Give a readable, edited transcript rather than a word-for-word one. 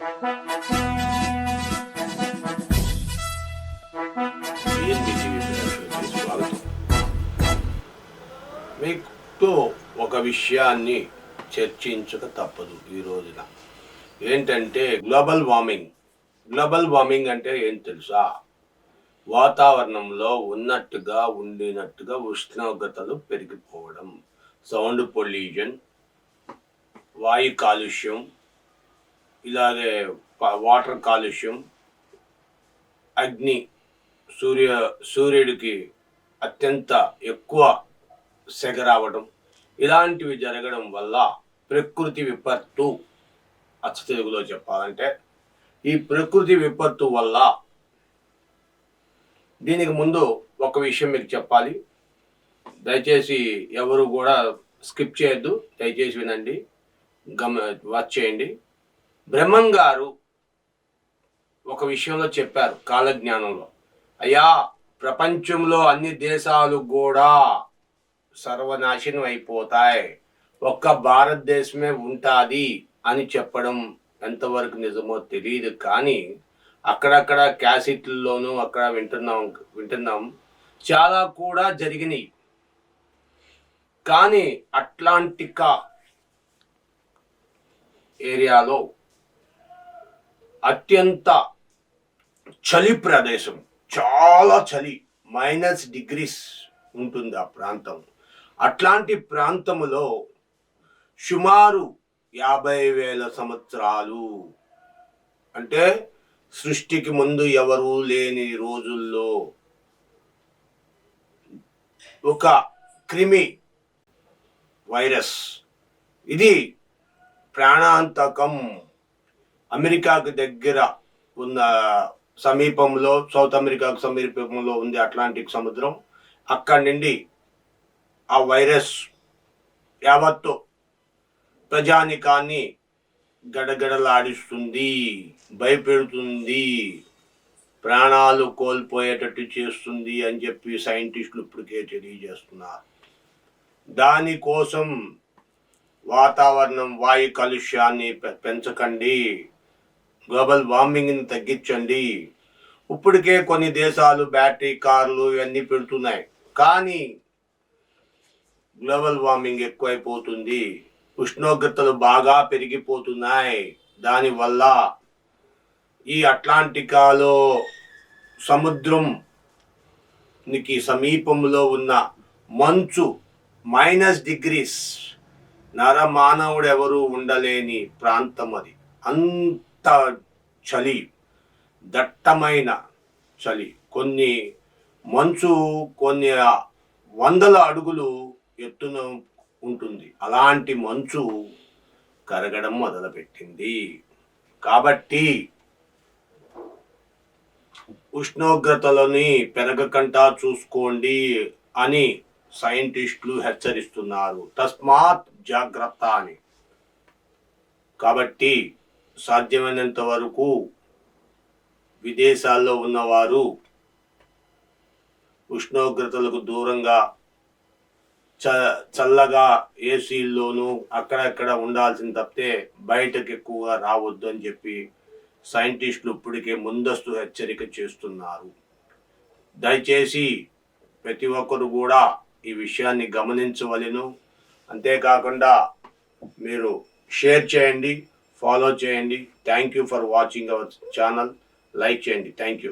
మీతో ఒక విషయాన్ని చర్చించక తప్పదు ఈ రోజున. ఏంటంటే గ్లోబల్ వార్మింగ్ అంటే ఏం తెలుసా? వాతావరణంలో ఉండినట్టుగా ఉష్ణోగ్రతలు పెరిగిపోవడం, సౌండ్ పొల్యూషన్, వాయు కాలుష్యం, ఇలాగే వాటర్ కాలుష్యం, అగ్ని, సూర్యుడికి అత్యంత ఎక్కువ సెగ రావడం, ఇలాంటివి జరగడం వల్ల ప్రకృతి విపత్తు. అచ్చ తెలుగులో చెప్పాలంటే ఈ ప్రకృతి విపత్తు వల్ల, దీనికి ముందు ఒక విషయం మీకు చెప్పాలి. దయచేసి ఎవరు కూడా స్కిప్ చేయొద్దు, దయచేసి వినండి, వాచ్ చేయండి. బ్రహ్మం గారు ఒక విషయంలో చెప్పారు కాలజ్ఞానంలో, అయ్యా ప్రపంచంలో అన్ని దేశాలు కూడా సర్వనాశనం అయిపోతాయి, ఒక్క భారతదేశమే ఉంటుంది అని చెప్పడం ఎంతవరకు నిజమో తెలియదు. కానీ అక్కడక్కడ క్యాసెట్లలోనూ అక్కడ వింటున్నాం చాలా కూడా జరిగినాయి. కానీ అట్లాంటికా ఏరియాలో అత్యంత చలి ప్రదేశం, చాలా చలి, -డిగ్రీస్ ఉంటుంది ఆ ప్రాంతం. అట్లాంటి ప్రాంతములో సుమారు 50,000 సంవత్సరాలు, అంటే సృష్టికి ముందు ఎవరూ లేని రోజుల్లో ఒక క్రిమి వైరస్, ఇది ప్రాణాంతకం, అమెరికాకు దగ్గర ఉన్న సమీపంలో, సౌత్ అమెరికాకు సమీపంలో ఉంది అట్లాంటిక్ సముద్రం. అక్కడి నుండి ఆ వైరస్ యావత్తు ప్రజానికాన్ని గడగడలాడిస్తుంది, భయపెడుతుంది, ప్రాణాలు కోల్పోయేటట్టు చేస్తుంది అని చెప్పి సైంటిస్టులు ఇప్పటికే తెలియజేస్తున్నారు. దానికోసం వాతావరణం వాయు కాలుష్యాన్ని పెంచకండి, గ్లోబల్ వార్మింగ్ని తగ్గించండి. ఇప్పటికే కొన్ని దేశాలు బ్యాటరీ కార్లు ఇవన్నీ పెడుతున్నాయి, కానీ గ్లోబల్ వార్మింగ్ ఎక్కువైపోతుంది, ఉష్ణోగ్రతలు బాగా పెరిగిపోతున్నాయి. దానివల్ల ఈ అట్లాంటికాలో సముద్రంకి సమీపంలో ఉన్న మంచు -డిగ్రీస్, నరమానవుడు ఎవరు ఉండలేని ప్రాంతం అది. అంత చలి, దట్టమైన చలి, కొన్ని మంచు కొన్ని వందల అడుగులు ఎత్తున ఉంటుంది. అలాంటి మంచు కరగడం మొదలుపెట్టింది. కాబట్టి ఉష్ణోగ్రతలని పెరగకుండా చూసుకోండి అని సైంటిస్టులు హెచ్చరిస్తున్నారు. తస్మాత్ జాగ్రత్త అని. కాబట్టి సాధ్యమైనంత వరకు విదేశాల్లో ఉన్నవారు ఉష్ణోగ్రతలకు దూరంగా చల్లగా ఏసీల్లోనూ అక్కడక్కడ ఉండాల్సింది తప్పితే బయటకు ఎక్కువగా రావద్దు అని చెప్పి సైంటిస్టులు ఇప్పటికే ముందస్తు హెచ్చరిక చేస్తున్నారు. దయచేసి ప్రతి ఒక్కరు కూడా ఈ విషయాన్ని గమనించవలెను. అంతేకాకుండా మీరు షేర్ చేయండి, ఫాలో చేయండి. Thank you for watching our channel. Like చేయండి. Thank you.